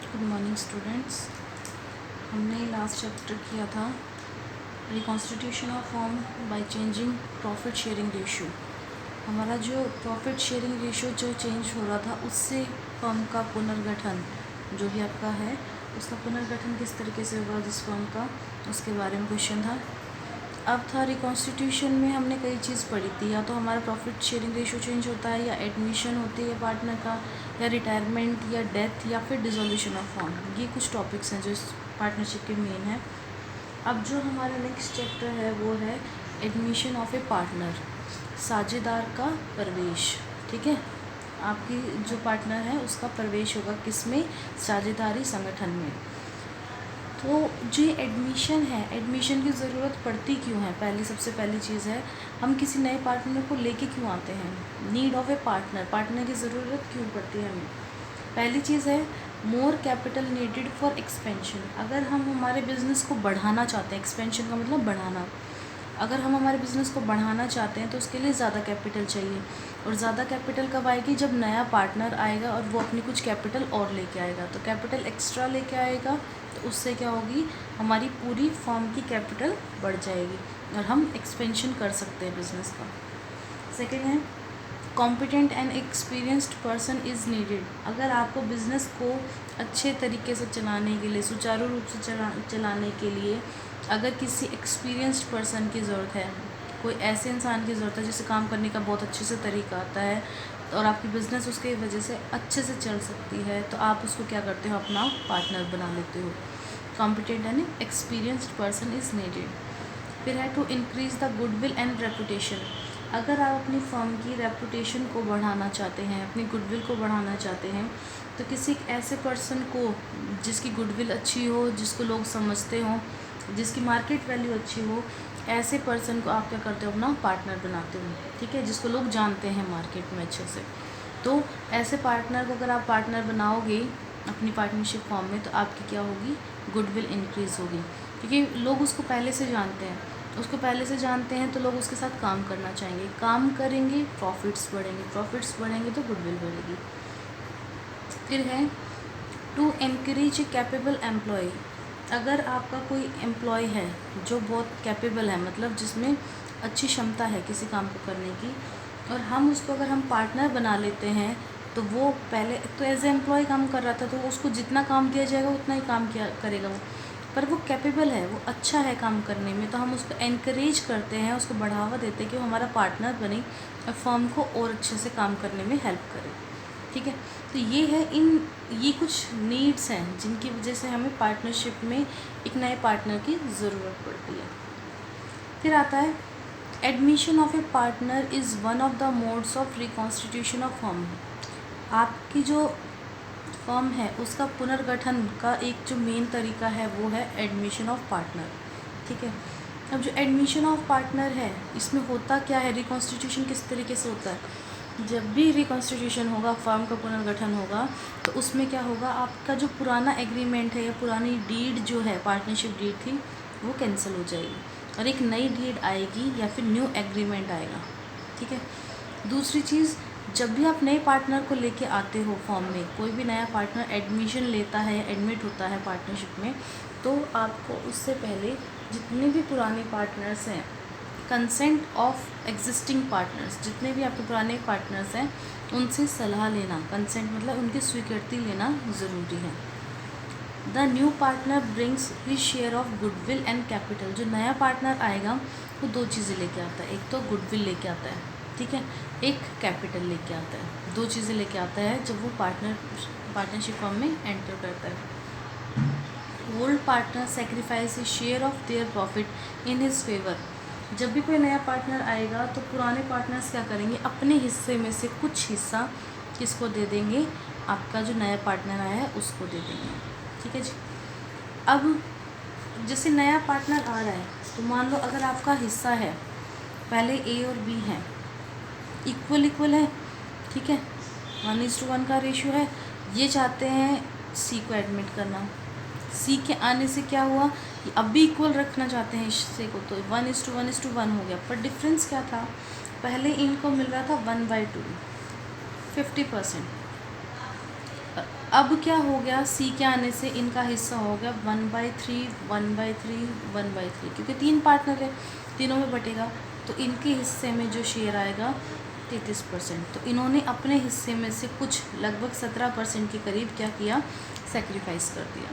Good morning students. हमने last chapter किया था reconstitution of firm by changing profit sharing ratio. हमारा जो प्रॉफिट शेयरिंग रेशियो जो चेंज हो रहा था उससे फर्म का पुनर्गठन जो भी आपका है उसका पुनर्गठन किस तरीके से होगा जिस फर्म का, उसके बारे में क्वेश्चन था। अब था रिकॉन्स्टिट्यूशन में हमने कई चीज़ पढ़ी थी, या तो हमारा प्रॉफिट शेयरिंग रेशियो चेंज होता है, या एडमिशन होती है पार्टनर का, या रिटायरमेंट, या डेथ, या फिर डिसोल्यूशन ऑफ फर्म। ये कुछ टॉपिक्स हैं जो इस पार्टनरशिप के मेन है। अब जो हमारा नेक्स्ट चैप्टर है वो है एडमिशन ऑफ ए पार्टनर, साझेदार का प्रवेश। ठीक है, आपकी जो पार्टनर है उसका प्रवेश होगा किसमें, साझेदारी संगठन में। तो जो एडमिशन है, एडमिशन की ज़रूरत पड़ती क्यों है? सबसे पहली चीज़ है, हम किसी नए पार्टनर को लेके क्यों आते हैं? Need of A partner, partner की ज़रूरत क्यों पड़ती है हमें? पहली चीज़ है more capital needed for expansion. अगर हम हमारे बिज़नेस को बढ़ाना चाहते हैं, एक्सपेंशन का मतलब बढ़ाना, अगर हम हमारे बिज़नेस को बढ़ाना चाहते हैं तो उसके लिए ज़्यादा कैपिटल चाहिए। और ज़्यादा कैपिटल कब आएगी? जब नया पार्टनर आएगा और वो अपनी कुछ कैपिटल और लेके आएगा। तो कैपिटल एक्स्ट्रा लेके आएगा तो उससे क्या होगी, हमारी पूरी फर्म की कैपिटल बढ़ जाएगी और हम एक्सपेंशन कर सकते हैं बिज़नेस का। सेकेंड है competent and experienced person is needed. अगर आपको बिज़नेस को अच्छे तरीके से चलाने के लिए, सुचारू रूप से चलाने के लिए अगर किसी एक्सपीरियंस्ड पर्सन की ज़रूरत है, कोई ऐसे इंसान की ज़रूरत है जिसे काम करने का बहुत अच्छे से तरीका आता है और आपकी बिज़नेस उसके वजह से अच्छे से चल सकती है, तो आप उसको क्या करते हो, अपना पार्टनर बना लेते हो। Competent and experienced person is needed. फिर है to increase the goodwill and reputation. अगर आप अपनी फर्म की रेपुटेशन को बढ़ाना चाहते हैं, अपनी गुडविल को बढ़ाना चाहते हैं, तो किसी ऐसे पर्सन को जिसकी गुडविल अच्छी हो, जिसको लोग समझते हों, जिसकी मार्केट वैल्यू अच्छी हो, ऐसे पर्सन को आप क्या करते हो, अपना पार्टनर बनाते हो। ठीक है, जिसको लोग जानते हैं मार्केट में अच्छे से। तो ऐसे पार्टनर को अगर आप पार्टनर बनाओगे अपनी पार्टनरशिप फॉर्म में, तो आपकी क्या होगी, गुडविल इंक्रीज़ होगी, क्योंकि लोग उसको पहले से जानते हैं। तो लोग उसके साथ काम करना चाहेंगे, काम करेंगे, प्रॉफिट्स बढ़ेंगे तो गुडविल बढ़ेगी। फिर है to encourage a capable employ. अगर आपका कोई एम्प्लॉय है जो बहुत कैपेबल है, मतलब जिसमें अच्छी क्षमता है किसी काम को करने की, और हम उसको अगर हम पार्टनर बना लेते हैं, तो वो पहले तो एज ए एम्प्लॉय काम कर रहा था, तो उसको जितना काम दिया जाएगा उतना ही काम किया करेगा वो, पर वो कैपेबल है, वो अच्छा है काम करने में, तो हम उसको एनकरेज करते हैं, उसको बढ़ावा देते हैं कि वो हमारा पार्टनर बने और फर्म को और अच्छे से काम करने में हेल्प करे। ठीक है, तो ये है ये कुछ नीड्स हैं जिनकी वजह से हमें पार्टनरशिप में एक नए पार्टनर की ज़रूरत पड़ती है। फिर आता है admission of A partner is one of the modes of reconstitution of firm. आपकी जो फर्म है उसका पुनर्गठन का एक जो मेन तरीका है वो है एडमिशन ऑफ पार्टनर। ठीक है, अब जो एडमिशन ऑफ पार्टनर है इसमें होता क्या है, रिकॉन्स्टिट्यूशन किस तरीके से होता है, जब भी रिकॉन्स्टिट्यूशन होगा, फर्म का पुनर्गठन होगा, तो उसमें क्या होगा, आपका जो पुराना एग्रीमेंट है या पुरानी डीड जो है, पार्टनरशिप डीड थी, वो कैंसिल हो जाएगी और एक नई डीड आएगी या फिर न्यू एग्रीमेंट आएगा। ठीक है, दूसरी चीज़, जब भी आप नए पार्टनर को लेके आते हो फॉर्म में, कोई भी नया पार्टनर एडमिशन लेता है, एडमिट होता है पार्टनरशिप में, तो आपको उससे पहले जितने भी पुराने पार्टनर्स हैं, कंसेंट ऑफ एग्जिस्टिंग पार्टनर्स, जितने भी आपके पुराने पार्टनर्स हैं उनसे सलाह लेना, कंसेंट मतलब उनकी स्वीकृति लेना ज़रूरी है। The new partner brings his share of goodwill and capital. जो नया पार्टनर आएगा वो दो चीज़ें लेके आता है, एक तो गुडविल लेके आता है, ठीक है, एक कैपिटल लेके आता है। दो चीज़ें लेके आता है जब वो पार्टनरशिप फॉर्म में एंटर करता है। Old partner sacrifice share of their profit in his favour. जब भी कोई नया पार्टनर आएगा तो पुराने पार्टनर्स क्या करेंगे, अपने हिस्से में से कुछ हिस्सा किसको दे देंगे, आपका जो नया पार्टनर आया है उसको दे देंगे। ठीक है जी। अब जैसे नया पार्टनर आ रहा है तो मान लो अगर आपका हिस्सा है, पहले ए और बी है, इक्वल है, ठीक है, 1:1 का रेशियो है, ये चाहते हैं सी को एडमिट करना। सी के आने से क्या हुआ कि अब भी इक्वल रखना चाहते हैं हिस्से को, तो 1:1 हो गया, पर डिफरेंस क्या था, पहले इनको मिल रहा था 1/2, 50%, अब क्या हो गया, सी के आने से इनका हिस्सा हो गया 1/3 1/3 1/3, क्योंकि 3 पार्टनर है, तीनों में बटेगा, तो इनके हिस्से में जो शेयर आएगा 33%। तो इन्होंने अपने हिस्से में से कुछ लगभग 17% के करीब क्या किया, सेक्रीफाइस कर दिया।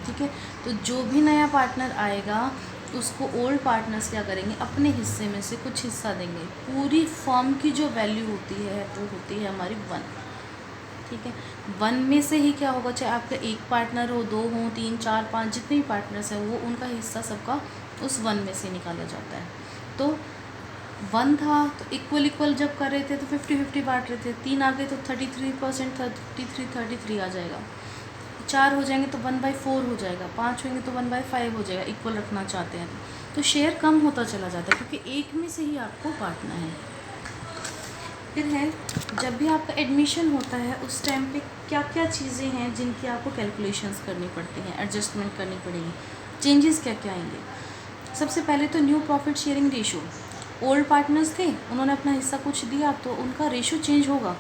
ठीक है, तो जो भी नया पार्टनर आएगा उसको ओल्ड पार्टनर्स क्या करेंगे, अपने हिस्से में से कुछ हिस्सा देंगे। पूरी फर्म की जो वैल्यू होती है वो होती है हमारी 1। ठीक है, 1 में से ही क्या होगा, चाहे आपका एक पार्टनर हो, 2 हो, 3 4 5 जितने भी पार्टनर्स हैं वो उनका हिस्सा सबका उस 1 में से निकाला जाता है। तो 1 था तो इक्वल जब कर रहे थे तो 50-50 बांट रहे थे, 3 आ गए तो 33%, 33 आ जाएगा, 4 हो जाएंगे तो 1/4 हो जाएगा, 5 होंगे तो 1/5 हो जाएगा, इक्वल रखना चाहते हैं तो शेयर कम होता चला जाता है, क्योंकि एक में से ही आपको बांटना है। फिर है, जब भी आपका एडमिशन होता है उस टाइम पे क्या क्या चीज़ें हैं जिनकी आपको कैलकुलेशंस करनी पड़ती हैं, एडजस्टमेंट करनी पड़ेगी, चेंजेस क्या क्या आएंगे। सबसे पहले तो new profit sharing ratio, old partners थे, उन्होंने अपना हिस्सा कुछ दिया तो उनका रेशो चेंज होगा,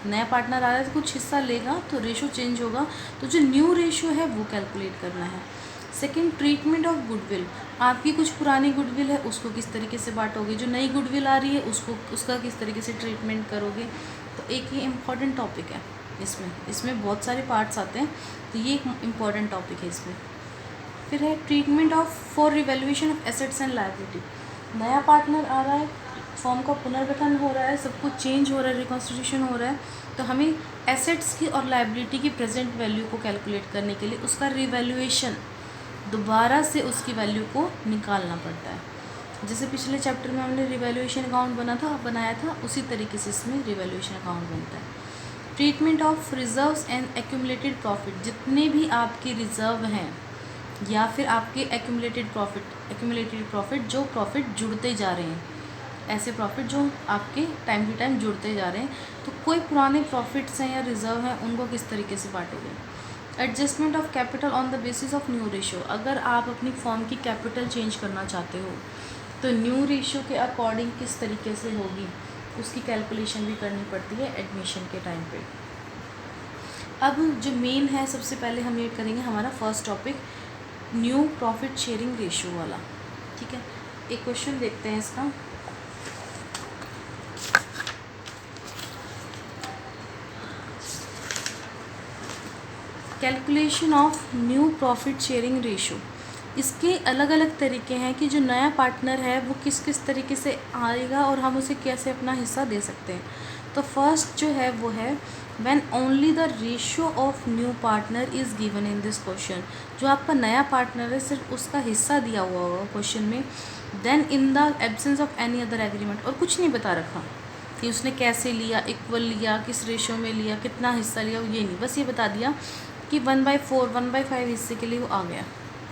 नया पार्टनर आ रहा है तो कुछ हिस्सा लेगा तो रेशो चेंज होगा, तो जो न्यू रेशो है वो कैलकुलेट करना है। सेकंड, ट्रीटमेंट ऑफ गुडविल, आपकी कुछ पुरानी गुडविल है उसको किस तरीके से बांटोगे, जो नई गुडविल आ रही है उसका किस तरीके से ट्रीटमेंट करोगे। तो एक ये इम्पॉर्टेंट टॉपिक है, इसमें बहुत सारे पार्ट्स आते हैं, तो ये एक इम्पॉर्टेंट टॉपिक है इसमें। फिर है treatment of for revaluation of assets and liability, नया पार्टनर आ रहा है, फॉर्म का पुनर्गठन हो रहा है, सब कुछ चेंज हो रहा है, रिकॉन्स्टिट्यूशन हो रहा है, तो हमें एसेट्स की और लायबिलिटी की प्रेजेंट वैल्यू को कैलकुलेट करने के लिए उसका रिवैल्यूएशन, दोबारा से उसकी वैल्यू को निकालना पड़ता है। जैसे पिछले चैप्टर में हमने रिवैल्यूएशन अकाउंट बनाया था, उसी तरीके से इसमें रिवैल्यूएशन अकाउंट बनता है। Treatment of reserves and accumulated profit, जितने भी आपके रिजर्व हैं या फिर आपके एक्यूमुलेटेड प्रॉफिट जो प्रॉफिट जुड़ते जा रहे हैं, ऐसे प्रॉफिट जो आपके टाइम टू टाइम जुड़ते जा रहे हैं, तो कोई पुराने प्रॉफिट्स हैं या रिजर्व हैं उनको किस तरीके से बांटोगे। Adjustment of capital on the basis of new ratio, अगर आप अपनी फॉर्म की कैपिटल चेंज करना चाहते हो तो न्यू रेशो के अकॉर्डिंग किस तरीके से होगी, उसकी कैलकुलेशन भी करनी पड़ती है एडमिशन के टाइम पे। अब जो मेन है, सबसे पहले हम ये करेंगे हमारा first topic, new profit sharing ratio वाला। ठीक है, एक क्वेश्चन देखते हैं इसका। Calculation of new profit sharing ratio, इसके अलग अलग तरीके हैं कि जो नया पार्टनर है वो किस किस तरीके से आएगा और हम उसे कैसे अपना हिस्सा दे सकते हैं। तो फर्स्ट जो है वो है when only the ratio of new partner is given in this question, जो आपका नया पार्टनर है सिर्फ उसका हिस्सा दिया हुआ होगा क्वेश्चन में, then in the absence of any other agreement, और कुछ नहीं बता रखा कि उसने कैसे लिया, इक्वल लिया, किस रेशियो में लिया, कितना हिस्सा लिया, ये नहीं, बस ये बता दिया कि 1/4 1/5 हिस्से के लिए वो आ गया।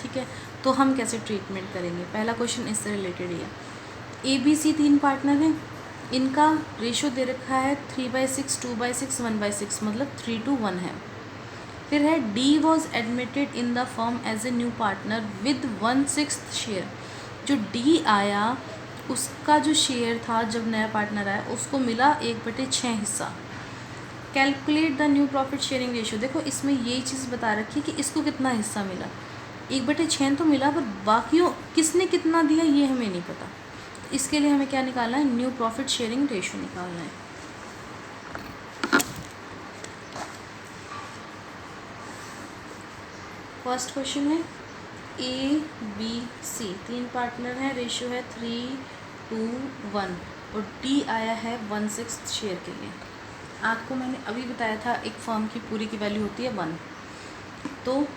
ठीक है, तो हम कैसे ट्रीटमेंट करेंगे, पहला क्वेश्चन इससे रिलेटेड ही है। ABC 3 पार्टनर हैं, इनका रेशो दे रखा है 3/6 2/6 1/6, मतलब 3:1 है। फिर है D was admitted in the firm as a new partner with 1/6 share, जो D आया उसका जो शेयर था जब नया पार्टनर आया उसको मिला 1/6 हिस्सा। Calculate the new profit sharing ratio, देखो इसमें ये चीज़ बता रखी है कि इसको कितना हिस्सा मिला, 1/6 तो मिला, पर बाकियों किसने कितना दिया ये हमें नहीं पता। इसके लिए हमें क्या निकालना है, न्यू प्रॉफिट शेयरिंग रेशियो निकालना है। फर्स्ट क्वेश्चन है ABC 3 पार्टनर हैं, रेशियो है 3:1 और D आया है 1/6 शेयर के लिए। आपको मैंने अभी बताया था एक फर्म की पूरी की वैल्यू होती है 1, तो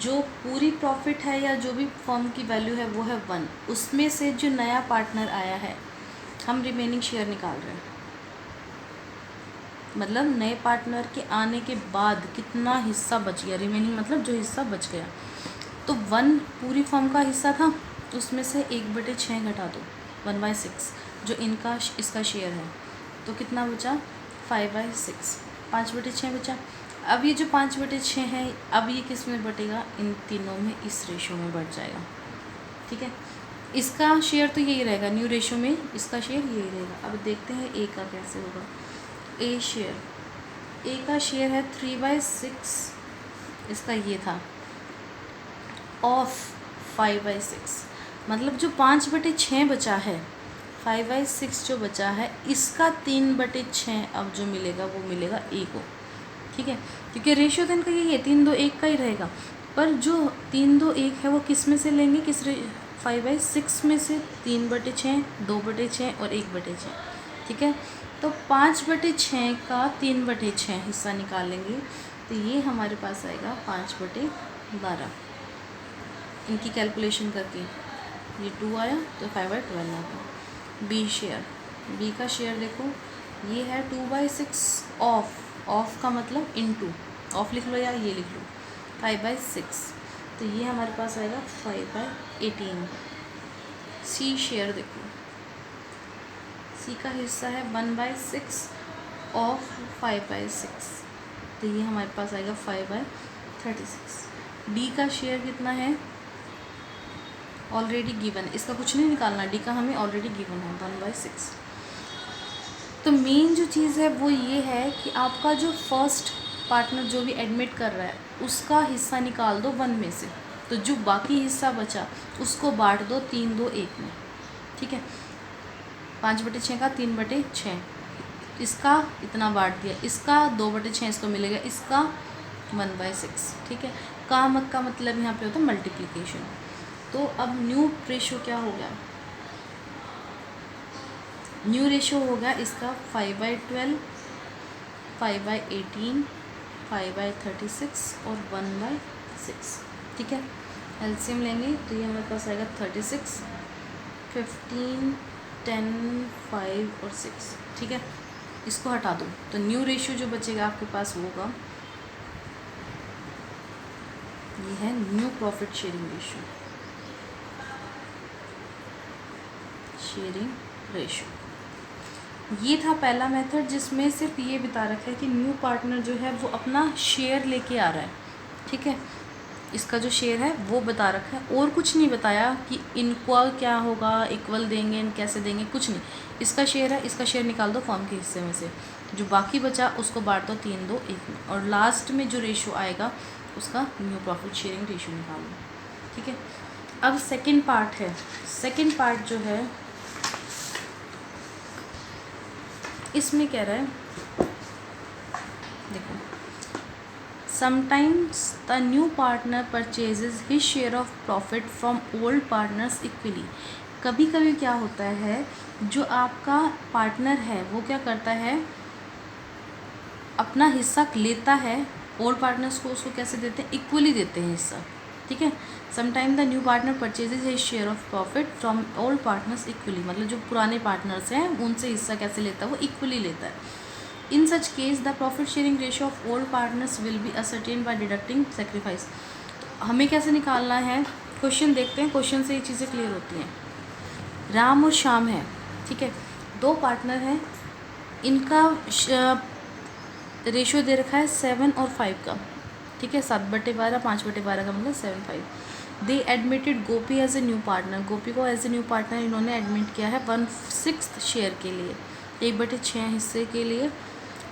जो पूरी प्रॉफिट है या जो भी फर्म की वैल्यू है वो है 1, उसमें से जो नया पार्टनर आया है हम रिमेनिंग शेयर निकाल रहे हैं, मतलब नए पार्टनर के आने के बाद कितना हिस्सा बच गया, रिमेनिंग मतलब जो हिस्सा बच गया। तो 1 पूरी फर्म का हिस्सा था, उसमें से 1/6 घटा दो 1/6 जो इसका शेयर है, तो कितना बचा 5/6, 5/6 बचा। अब ये जो 5/6 है, अब ये किस में बटेगा, इन तीनों में, इस रेशो में बढ़ जाएगा। ठीक है, इसका शेयर तो यही रहेगा, न्यू रेशो में इसका शेयर यही रहेगा। अब देखते हैं ए का कैसे होगा। ए शेयर ए का शेयर है 3/6, इसका ये था ऑफ 5/6, मतलब जो 5/6 बचा है, 5/6 जो बचा है, इसका 3/6 अब जो मिलेगा वो मिलेगा ए को, ठीक है, क्योंकि रेशियो तो इनका यही है 3-2-1 का ही रहेगा, पर जो 3-2-1 है वो किस में से लेंगे, 5/6 में से 3/6, 2/6 और 1/6, ठीक है। तो 5/6 का 3/6 हिस्सा निकालेंगे तो ये हमारे पास आएगा 5/12। इनकी कैलकुलेशन करके ये 2 आया तो 5/12 आ गया। बी शेयर, बी का शेयर देखो ये है 2/6 ऑफ का मतलब इनटू, ऑफ लिख लो या ये लिख लो 5/6, तो ये हमारे पास आएगा 5/18। सी शेयर देखो, सी का हिस्सा है 1/6 ऑफ 5/6, तो ये हमारे पास आएगा 5/36। डी का शेयर कितना है, ऑलरेडी गिवन, इसका कुछ नहीं निकालना, डी का हमें ऑलरेडी गिवन है 1/6। तो मेन जो चीज़ है वो ये है कि आपका जो फर्स्ट पार्टनर जो भी एडमिट कर रहा है उसका हिस्सा निकाल दो 1 में से, तो जो बाकी हिस्सा बचा उसको बांट दो 3-2-1 में, ठीक है। 5/6 का 3/6, इसका इतना बांट दिया, इसका 2/6 इसको मिलेगा, इसका 1/6, ठीक है। काम का मतलब यहाँ पे होता है मल्टीप्लिकेशन। तो अब न्यू रेशो क्या हो गया, न्यू रेशो हो गया इसका 5/12, 5/18, 5/36 और 1/6, ठीक है। एलसीएम लेंगे तो ये हमारे पास आएगा 36, 15, 10, 5 और 6, ठीक है। इसको हटा दो तो न्यू रेशियो जो बचेगा आपके पास वो होगा, ये है new profit sharing ratio, sharing ratio. ये था पहला मेथड जिसमें सिर्फ ये बता रखा है कि न्यू पार्टनर जो है वो अपना शेयर लेके आ रहा है, ठीक है, इसका जो शेयर है वो बता रखा है, और कुछ नहीं बताया कि इनको क्या होगा, इक्वल देंगे कैसे देंगे, कुछ नहीं। इसका शेयर है, इसका शेयर निकाल दो फॉर्म के हिस्से में से, जो बाकी बचा उसको बांट दो 3-2-1 में, और लास्ट में जो रेशो आएगा उसका न्यू प्रॉफिट शेयरिंग रेशो निकाल लो, ठीक है। अब सेकेंड पार्ट है, सेकेंड पार्ट जो है इसमें कह रहा है, देखो, sometimes the new partner purchases his share of profit from old partners equally। कभी कभी क्या होता है, जो आपका पार्टनर है वो क्या करता है, अपना हिस्सा लेता है, ओल्ड पार्टनर्स को उसको कैसे देते हैं, इक्वली देते हैं हिस्सा, ठीक है। Sometime the new partner purchases his share of profit from old partners equally, मतलब जो पुराने पार्टनर्स हैं उनसे हिस्सा कैसे लेता है, वो इक्वली लेता है। In such case, the profit sharing ratio of all partners will be ascertained by deducting sacrifice। हमें कैसे निकालना है, क्वेश्चन देखते हैं, क्वेश्चन से ये चीज़ें क्लियर होती हैं। राम और श्याम है, ठीक है, 2 पार्टनर हैं, इनका रेशियो दे रखा है 7 और 5 का, ठीक है, 7/12, 5/12 का मतलब 7/5। They admitted Gopi as a new partner, Gopi को एज ए न्यू पार्टनर इन्होंने एडमिट किया है 1/6 शेयर के लिए, 1/6 हिस्से के लिए,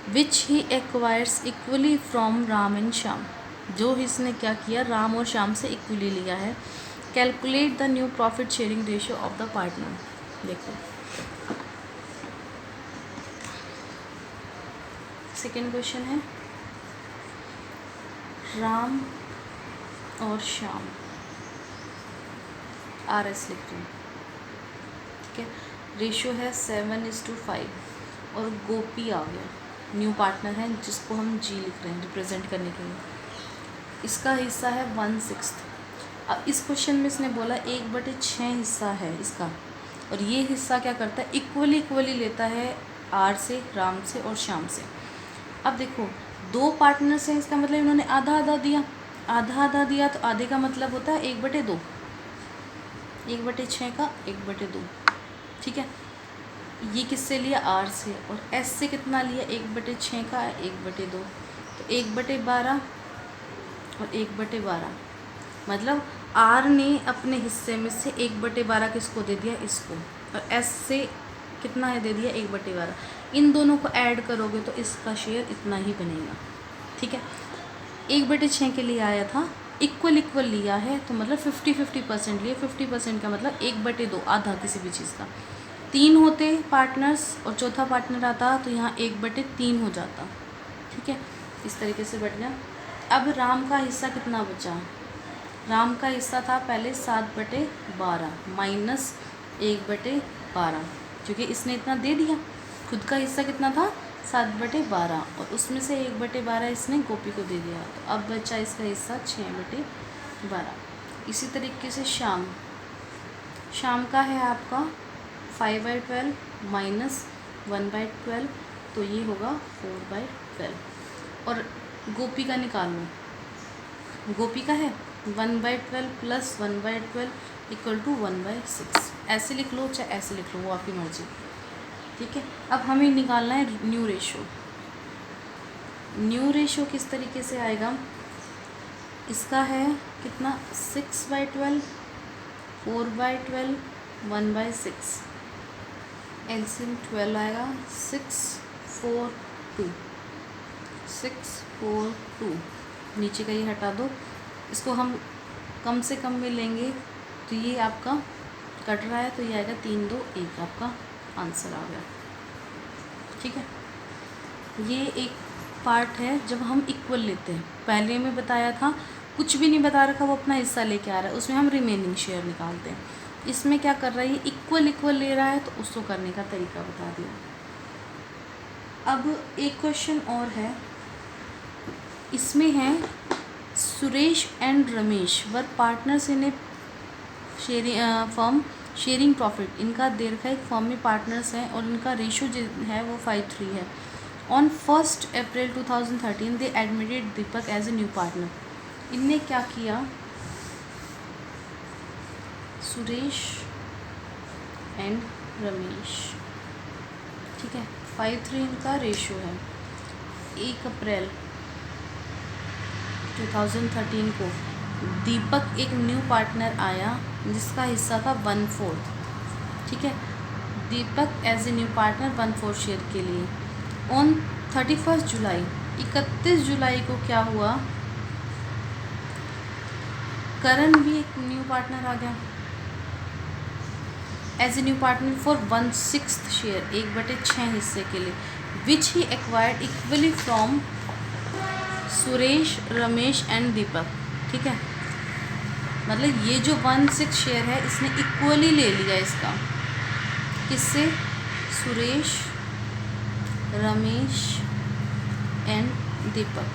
which he acquires equally from Ram and Shyam, जो इसने क्या किया, राम और श्याम से इक्वली लिया है। Calculate the new profit sharing ratio of the partner. देखो सेकेंड क्वेश्चन है, राम और श्याम, RS लिख रही हूँ, ठीक है, रेशियो है 7:5 और गोपी आ गया, न्यू पार्टनर है जिसको हम G लिख रहे हैं रिप्रेजेंट करने के लिए, इसका हिस्सा है 1/6। अब इस क्वेश्चन में इसने बोला 1/6 हिस्सा है इसका, और ये हिस्सा क्या करता है, इक्वली लेता है R से, राम से और श्याम से। अब देखो 2 पार्टनर्स हैं, इसका मतलब इन्होंने आधा आधा दिया, तो आधे का मतलब होता है 1/2, 1/6 का 1/2, ठीक है। ये किससे लिया, R से, और S से कितना लिया, 1/6 का 1/2, तो 1/12 और 1/12, मतलब R ने अपने हिस्से में से 1/12 किसको दे दिया, इसको, और S से कितना है दे दिया, 1/12। इन दोनों को ऐड करोगे तो इसका शेयर इतना ही बनेगा। ठीक है, 1/6 के लिए आया था, इक्वल इक्वल लिया है तो मतलब 50-50% लिए। 50% का मतलब 1/2, आधा किसी भी चीज़ का। 3 होते पार्टनर्स और चौथा पार्टनर आता तो यहाँ 1/3 हो जाता। ठीक है, इस तरीके से बढ़ गया। अब राम का हिस्सा कितना बचा? राम का हिस्सा था पहले 7/12 माइनस 1/12, क्योंकि इसने इतना दे दिया। खुद का हिस्सा कितना था? 7/12, और उसमें से 1/12 इसने गोपी को दे दिया, तो अब बचा इसका हिस्सा 6/12। इसी तरीके से शाम का है आपका 5/12 माइनस 1/12, तो ये होगा 4/12। और गोपी का निकाल लो। गोपी का है 1/12 प्लस 1/12 इक्वल टू 1/6। ऐसे लिख लो चाहे ऐसे लिख लो, वो आपकी मर्जी। ठीक है, अब हमें निकालना है न्यू रेशो। न्यू रेशो किस तरीके से आएगा? इसका है कितना? 6/12, 4/12, 1/6। एलसीएम 12 आएगा। 642 नीचे का ये हटा दो, इसको हम कम से कम में लेंगे तो ये आपका कट रहा है, तो ये आएगा 3, 2, 1, आपका आंसर आ गया। ठीक है, ये एक पार्ट है जब हम इक्वल लेते हैं। पहले में बताया था कुछ भी नहीं बता रखा, वो अपना हिस्सा लेके आ रहा है, उसमें हम रिमेनिंग शेयर निकालते हैं। इसमें क्या कर रहा है, ये इक्वल इक्वल ले रहा है, तो उसको करने का तरीका बता दिया। अब एक क्वेश्चन और है, इसमें है Suresh and Ramesh were partners in A firm sharing profit. इनका देर का एक फर्म में पार्टनर्स हैं और इनका रेशो जो है वो 5:3 है। On 1 April 2013 they admitted Deepak as a new partner. इनने क्या किया? सुरेश एंड रमेश, ठीक है, 5:3 इनका रेशो है। 1 अप्रैल 2013 को दीपक एक न्यू पार्टनर आया जिसका हिस्सा था 1/4। ठीक है, Deepak as a new partner 1/4 share के लिए। ऑन 31 जुलाई 31 जुलाई को क्या हुआ? करण भी एक न्यू पार्टनर आ गया as a new partner for 1/6 share, 1/6 हिस्से के लिए, which he acquired equally from Suresh, Ramesh and Deepak. ठीक है, मतलब ये जो 1/6 शेयर है इसने इक्वली ले लिया इसका, किससे? सुरेश, रमेश एंड दीपक।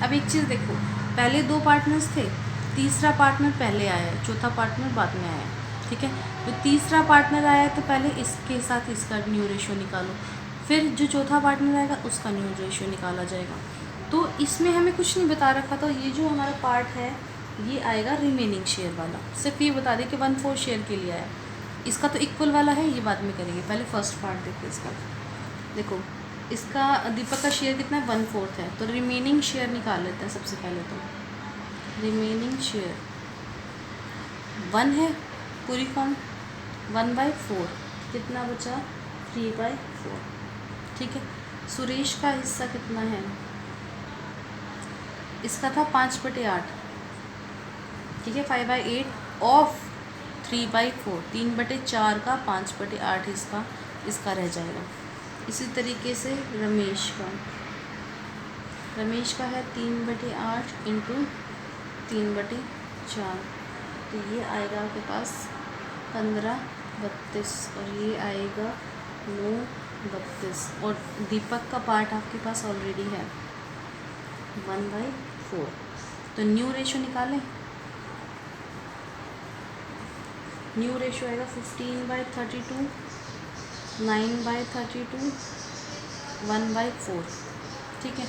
अब एक चीज़ देखो, पहले 2 पार्टनर्स थे, तीसरा पार्टनर पहले आया है, चौथा पार्टनर बाद में आया है। ठीक है, तो तीसरा पार्टनर आया है तो पहले इसके साथ इसका न्यू रेशो निकालो, फिर जो चौथा पार्टनर आएगा उसका न्यू रेशो निकाला जाएगा। तो इसमें हमें कुछ नहीं बता रखा, तो ये जो हमारा पार्ट है ये आएगा रिमेनिंग शेयर वाला। सिर्फ ये बता दें कि 1/4 शेयर के लिए आया, इसका तो इक्वल वाला है, ये बाद में करेंगे। पहले फर्स्ट पार्ट देखो इसका। देखो इसका दीपक का शेयर कितना है? 1/4 है, तो रिमेनिंग शेयर निकाल लेते हैं सबसे पहले। तो रिमेनिंग शेयर 1 है पूरी फॉर्म, 1/4, कितना बचा? 3/4। ठीक है, सुरेश का हिस्सा कितना है? इसका था 5/8। ठीक है, 5/8 ऑफ 3/4, 3/4 का 5/8 इसका रह जाएगा। इसी तरीके से रमेश का है 3/8 इंटू 3/4, तो ये आएगा आपके पास 15/32 और ये आएगा 9/32। और दीपक का पार्ट आपके पास ऑलरेडी है 1/4। तो न्यू रेशो निकालें। न्यू रेशो आएगा 15/32, 9/32, 1/4। ठीक है,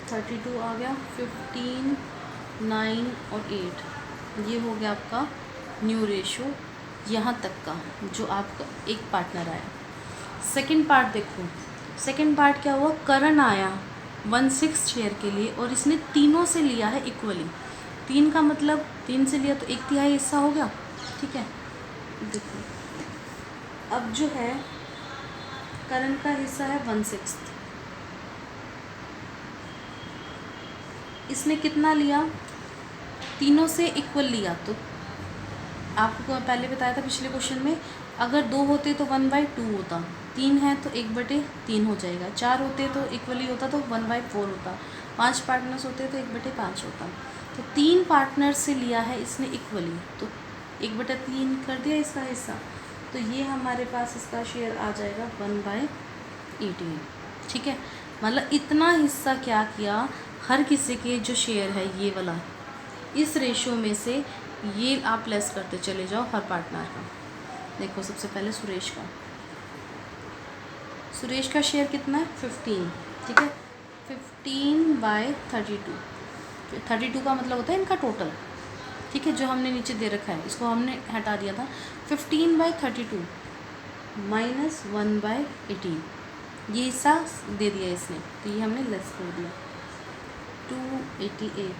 32 आ गया, 15, 9 और 8, ये हो गया आपका न्यू रेशो यहाँ तक का जो आपका एक पार्टनर आया। सेकंड पार्ट देखो, सेकंड पार्ट क्या हुआ? करण आया 1/6 शेयर के लिए और इसने तीनों से लिया है इक्वली। 3 का मतलब 3 से लिया तो 1/3 हिस्सा हो गया। ठीक है, देखो अब जो है करण का हिस्सा है 1/6। इसने कितना लिया, तीनों से इक्वल लिया। तो आपको पहले बताया था पिछले क्वेश्चन में, अगर 2 होते तो 1/2 होता, 3 है तो 1/3 हो जाएगा, 4 होते तो इक्वली होता तो 1/4 होता, 5 पार्टनर्स होते तो 1/5 होता। तो 3 पार्टनर से लिया है इसने इक्वली, तो 1/3 कर दिया इसका हिस्सा। तो ये हमारे पास इसका शेयर आ जाएगा 1/18। ठीक है, मतलब इतना हिस्सा क्या किया, हर किसी के जो शेयर है ये वाला, इस रेशो में से ये आप लेस करते चले जाओ हर पार्टनर का। देखो सबसे पहले सुरेश का शेयर कितना है 15। ठीक है, 15/32। 32 का मतलब होता है इनका टोटल। ठीक है, जो हमने नीचे दे रखा है इसको हमने हटा दिया था। 15/32 माइनस 1/18, ये हिस्सा दे दिया इसने, तो ये हमने लेस कर दिया। 288,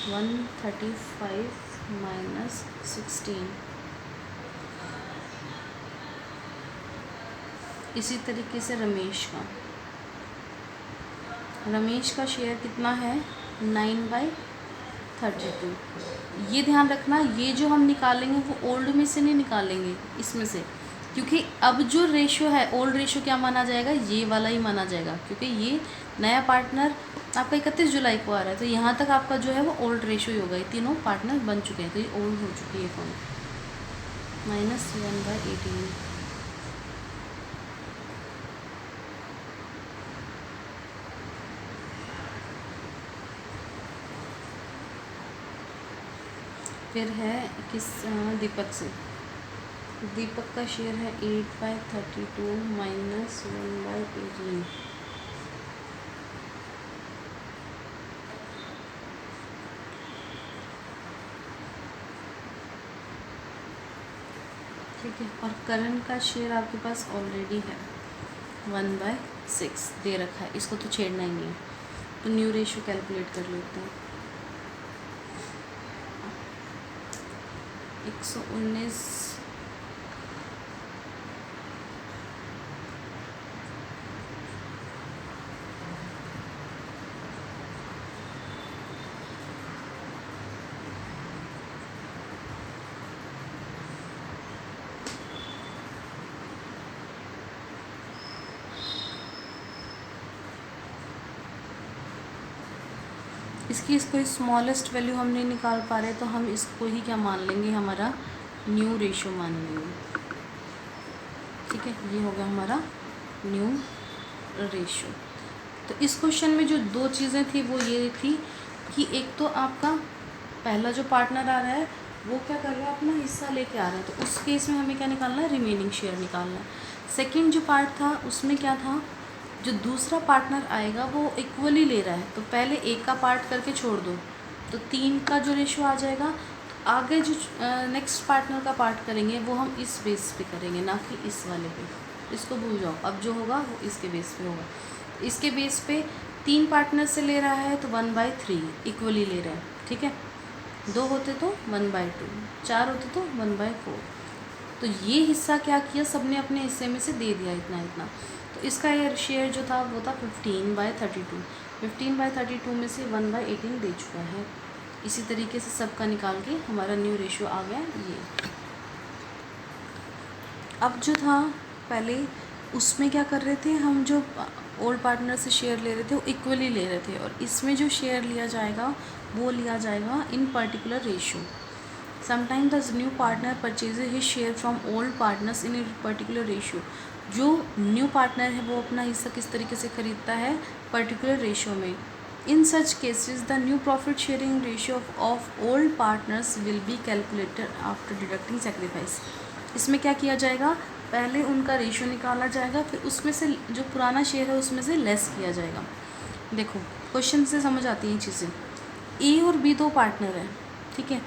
135 माइनस 16। इसी तरीके से रमेश का शेयर कितना है 9/32। ये ध्यान रखना, ये जो हम निकालेंगे वो ओल्ड में से नहीं निकालेंगे, इसमें से, क्योंकि अब जो रेशो है ओल्ड रेशो क्या माना जाएगा, ये वाला ही माना जाएगा, क्योंकि ये नया पार्टनर आपका 31 जुलाई को आ रहा है। तो यहाँ तक आपका जो है वो ओल्ड रेशो ही होगा, ये तीनों पार्टनर बन चुके हैं, तो ये ओल्ड हो चुकी है फॉर्म। माइनस 1/18। फिर है किस दीपक से, दीपक का शेयर है 8/32 माइनस 1/18। ठीक है, और करण का शेयर आपके पास ऑलरेडी है 1/6 दे रखा है, इसको तो छेड़ना ही नहीं है। तो न्यू रेशो कैलकुलेट कर लेते हैं। 119 इसकी कोई स्मॉलेस्ट वैल्यू हम नहीं निकाल पा रहे, तो हम इसको ही क्या मान लेंगे, हमारा न्यू रेशो मान लेंगे। ठीक है, ये हो गया हमारा न्यू रेशो। तो इस क्वेश्चन में जो 2 चीज़ें थी वो ये थी कि एक तो आपका पहला जो पार्टनर आ रहा है वो क्या कर रहा है, अपना हिस्सा लेके आ रहा है, तो उस केस में हमें क्या निकालना है, रिमेनिंग शेयर निकालना है। सेकेंड जो पार्ट था उसमें क्या था, जो दूसरा पार्टनर आएगा वो इक्वली ले रहा है, तो पहले एक का पार्ट करके छोड़ दो, तो 3 का जो रेशो आ जाएगा। तो आगे जो नेक्स्ट पार्टनर का पार्ट करेंगे वो हम इस बेस पे करेंगे, ना कि इस वाले पे, इसको भूल जाओ। अब जो होगा वो इसके बेस पे होगा। इसके बेस पे 3 पार्टनर से ले रहा है तो 1/3 इक्वली ले रहा है। ठीक है, 2 होते तो 1/2, 4 होते तो 1/4। तो ये हिस्सा क्या किया, सबने अपने हिस्से में से दे दिया इतना इतना। तो इसका ये शेयर जो था वो था 15/32। 15/32 में से 1/18 दे चुका है। इसी तरीके से सबका निकाल के हमारा न्यू रेशियो आ गया ये। अब जो था पहले उसमें क्या कर रहे थे हम, जो ओल्ड पार्टनर से शेयर ले रहे थे वो इक्वली ले रहे थे, और इसमें जो शेयर लिया जाएगा वो लिया जाएगा इन particular ratio. Sometime the new partner purchases his share from old partners in a particular ratio. जो न्यू पार्टनर है वो अपना हिस्सा किस तरीके से खरीदता है, पर्टिकुलर रेशियो में। In such cases the new profit sharing ratio of old partners will be calculated after deducting sacrifice. इसमें क्या किया जाएगा, पहले उनका रेशियो निकाला जाएगा, फिर उसमें से जो पुराना शेयर है उसमें से लेस किया जाएगा। देखो क्वेश्चन से समझ आती हैं चीज़ें। ए और बी 2 पार्टनर हैं, ठीक है,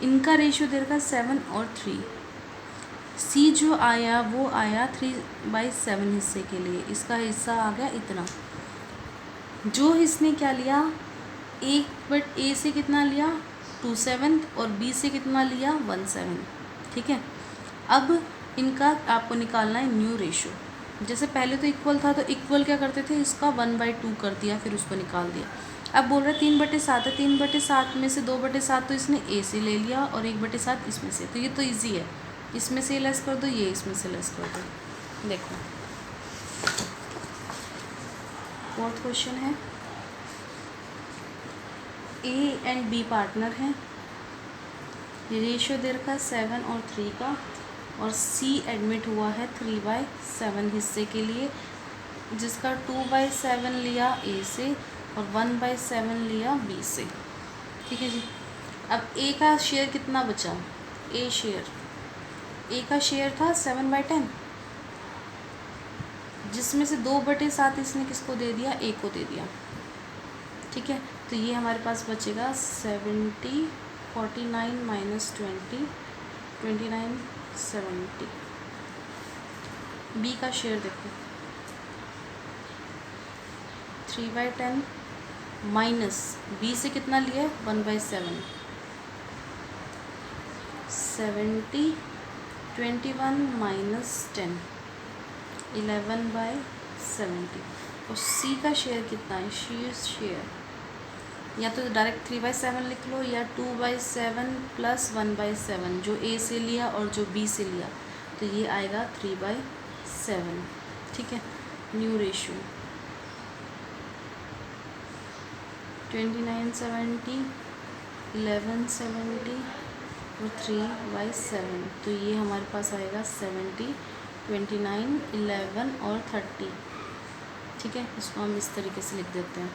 इनका रेशियो दे रखा 7 और 3। सी जो आया वो आया 3/7 हिस्से के लिए, इसका हिस्सा आ गया इतना। जो इसने क्या लिया, ए से कितना लिया 2/7 और बी से कितना लिया 1/7। ठीक है, अब इनका आपको निकालना है न्यू रेशो। जैसे पहले तो इक्वल था तो इक्वल क्या करते थे, इसका 1/2 कर दिया, फिर उसको निकाल दिया। अब बोल रहे 3/7 है, 3/7 में से 2/7 तो इसने ए से ले लिया और 1/7 इसमें से, तो ये तो ईजी है, इसमें से लेस कर दो, ये इसमें से लेस कर दो। देखो फोर्थ क्वेश्चन है, ए एंड बी पार्टनर हैं, रेशियो दे रखा है 7 और 3 का, और सी एडमिट हुआ है 3/7 हिस्से के लिए, जिसका 2/7 लिया ए से और 1/7 लिया बी से। ठीक है जी। अब ए का शेयर कितना बचा, ए का शेयर था 7/10, जिसमें से 2/7 इसने किसको दे दिया, ए को दे दिया। ठीक है, तो ये हमारे पास बचेगा 70, 49 माइनस 20, 29, 70। बी का शेयर देखो 3/10 माइनस बी से कितना लिया है 1/7, 70, 21 माइनस 10, 11/70। और सी का शेयर कितना है, शेयर या तो डायरेक्ट 3/7 लिख लो या 2/7 प्लस 1/7, जो ए से लिया और जो बी से लिया, तो ये आएगा 3/7। ठीक है, न्यू रेशियो 2970, 1170 और 3/7, तो ये हमारे पास आएगा 70, 29, 11 और 30। ठीक है, इसको हम इस तरीके से लिख देते हैं,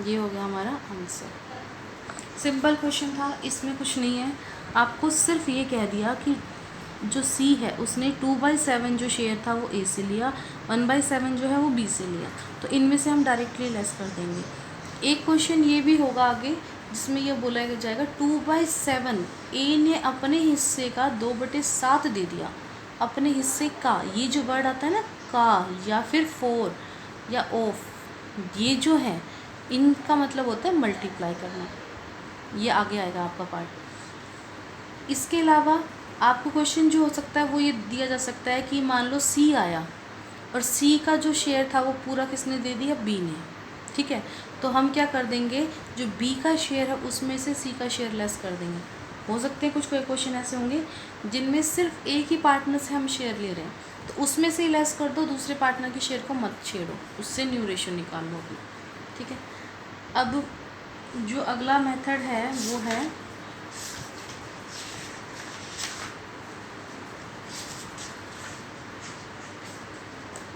ये हो गया हमारा आंसर। सिंपल क्वेश्चन था, इसमें कुछ नहीं है, आपको सिर्फ ये कह दिया कि जो सी है उसने 2/7 जो शेयर था वो ए से लिया, 1/7 जो है वो बी से लिया, तो इनमें से हम डायरेक्टली लेस कर देंगे। एक क्वेश्चन ये भी होगा आगे जिसमें ये बोला जाएगा 2/7 ए ने अपने हिस्से का 2/7 दे दिया, अपने हिस्से का, ये जो वर्ड आता है ना का या फिर 4 या ऑफ, ये जो है इनका मतलब होता है मल्टीप्लाई करना, ये आगे आएगा आपका पार्ट। इसके अलावा आपको क्वेश्चन जो हो सकता है वो ये दिया जा सकता है कि मान लो सी आया और सी का जो शेयर था वो पूरा किसने दे दिया, बी ने। ठीक है, तो हम क्या कर देंगे, जो बी का शेयर है उसमें से सी का शेयर लेस कर देंगे। हो सकते हैं कुछ क्वेश्चन ऐसे होंगे जिनमें सिर्फ एक ही पार्टनर से हम शेयर ले रहे हैं, तो उसमें से ही लेस कर दो, दूसरे पार्टनर के शेयर को मत छेड़ो, उससे न्यू रेशियो निकाल लो अभी। ठीक है, अब जो अगला मेथड है वो है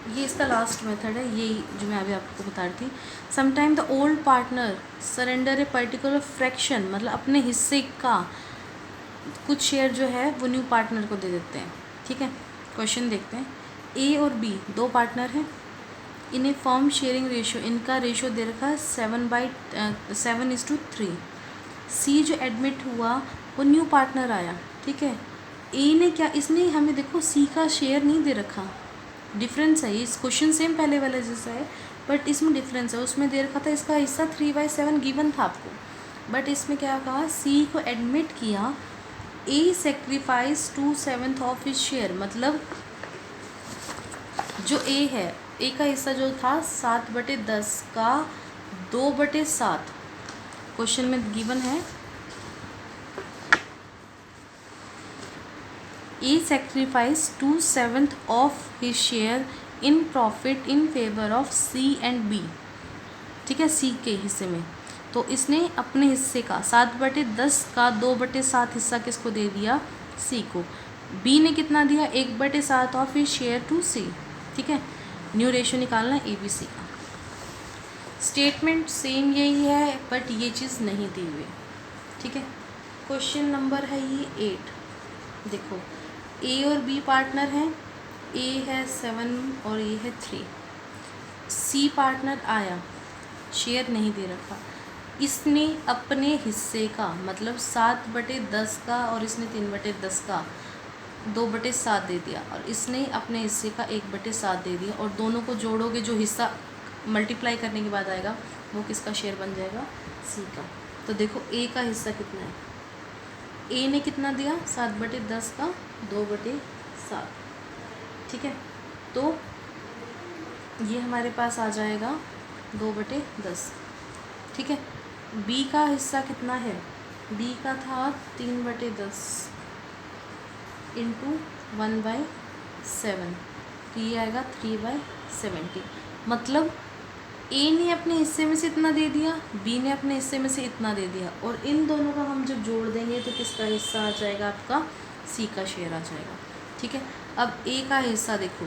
ये, इसका लास्ट मेथड है, ये जो मैं अभी आपको बता रही थी। Sometime the old partner surrender a particular fraction, मतलब अपने हिस्से का कुछ शेयर जो है वो न्यू पार्टनर को दे देते हैं। ठीक है, क्वेश्चन देखते हैं। ए और बी दो पार्टनर हैं, इन्हें फॉर्म शेयरिंग रेशियो, इनका रेशियो दे रखा है 7/3। सी जो एडमिट हुआ वो न्यू पार्टनर आया। ठीक है, ए ने क्या, इसने हमें देखो सी का शेयर नहीं दे रखा, डिफरेंस है, इस क्वेश्चन सेम पहले वाला जैसा है बट इसमें डिफरेंस है। उसमें दे रखा था इसका हिस्सा 3/7 गिवन था आपको, बट इसमें क्या कहा, सी को एडमिट किया, ए सेक्रीफाइस 2/7 ऑफ हिज शेयर, मतलब जो ए है, ए का हिस्सा जो था 7/10 का 2/7 क्वेश्चन में गिवन है। A sacrifice 2/7 of his share in profit in favour of C and B. ठीक है, सी के हिस्से में, तो इसने अपने हिस्से का 7/10 का 2/7 हिस्सा किसको दे दिया, सी को। बी ने कितना दिया, 1/7 ऑफ हिज शेयर टू सी। ठीक है, न्यू रेशियो निकालना ए बी सी का। स्टेटमेंट सेम यही है बट ये चीज़ नहीं दी हुई। ठीक है, क्वेश्चन नंबर है ये 8। देखो, ए और बी पार्टनर हैं, ए है 7 और ये है 3। सी पार्टनर आया, शेयर नहीं दे रखा, इसने अपने हिस्से का मतलब 7/10 का और इसने 3/10 का 2/7 दे दिया, और इसने अपने हिस्से का 1/7 दे दिया, और दोनों को जोड़ोगे जो हिस्सा मल्टीप्लाई करने के बाद आएगा वो किसका शेयर बन जाएगा, सी का। तो देखो ए का हिस्सा कितना है, ए ने कितना दिया 7/10 का 2/7। ठीक है, तो ये हमारे पास आ जाएगा 2/10। ठीक है, बी का हिस्सा कितना है, बी का था 3/10 इंटू 1/7, तो ये आएगा 3/70। मतलब ए ने अपने हिस्से में से इतना दे दिया, बी ने अपने हिस्से में से इतना दे दिया, और इन दोनों का हम जब जोड़ देंगे तो किसका हिस्सा आ जाएगा, आपका सी का शेयर आ जाएगा। ठीक है, अब ए का हिस्सा देखो,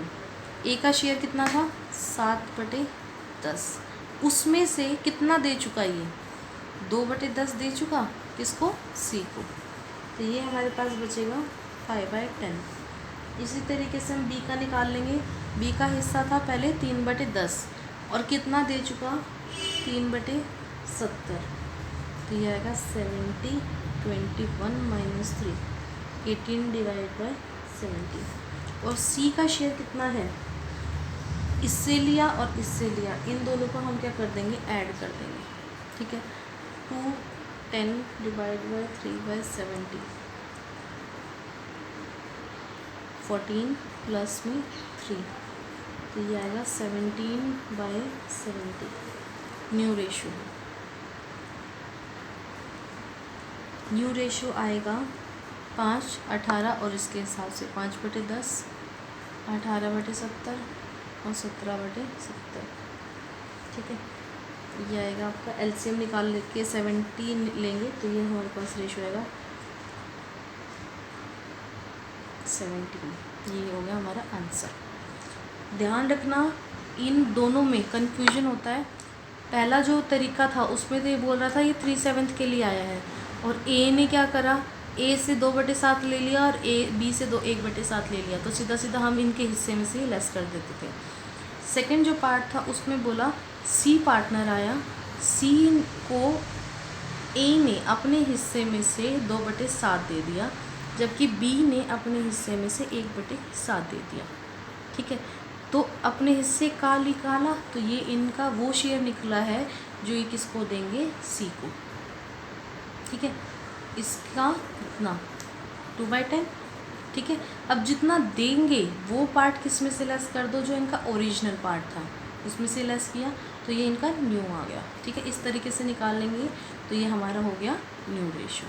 ए का शेयर कितना था 7/10, उसमें से कितना दे चुका, ये 2/10 दे चुका, किसको, सी को, तो ये हमारे पास बचेगा 5/10। इसी तरीके से हम बी का निकाल लेंगे। बी का हिस्सा था पहले 3/10 और कितना दे चुका 3/70, तो ये आएगा 70, 21 - 3, 18/70। और सी का शेयर कितना है, इससे लिया और इससे लिया, इन दोनों को हम क्या कर देंगे, ऐड कर देंगे। ठीक है, 210 / 3/70, 14 प्लस में 3, तो ये आएगा 17/70। न्यू रेशो आएगा 5, 18 और इसके हिसाब से 5/10, 18/70 और 17/70। ठीक है, ये आएगा आपका, एलसीएम निकाल के 17 लेंगे तो ये हमारे पास रेशो आएगा 17। ये हो गया हमारा आंसर। ध्यान रखना, इन दोनों में कन्फ्यूजन होता है। पहला जो तरीका था उसमें तो ये बोल रहा था ये 3/7 के लिए आया है, और ए ने क्या करा, ए से 2/7 ले लिया और ए बी से 1/7 ले लिया, तो सीधा सीधा हम इनके हिस्से में से लेस कर देते थे। सेकंड जो पार्ट था उसमें बोला सी पार्टनर आया, सी को ए ने अपने हिस्से में से 2/7 दे दिया, जबकि बी ने अपने हिस्से में से 1/7 दे दिया। ठीक है, तो अपने हिस्से का निकाला तो ये इनका वो शेयर निकला है जो ये किसको देंगे, सी को। ठीक है, इसका इतना 2/10। ठीक है, अब जितना देंगे वो पार्ट किस में से लेस कर दो, जो इनका ओरिजिनल पार्ट था उसमें से लेस किया, तो ये इनका न्यू आ गया। ठीक है, इस तरीके से निकाल लेंगे तो ये हमारा हो गया न्यू रेशो।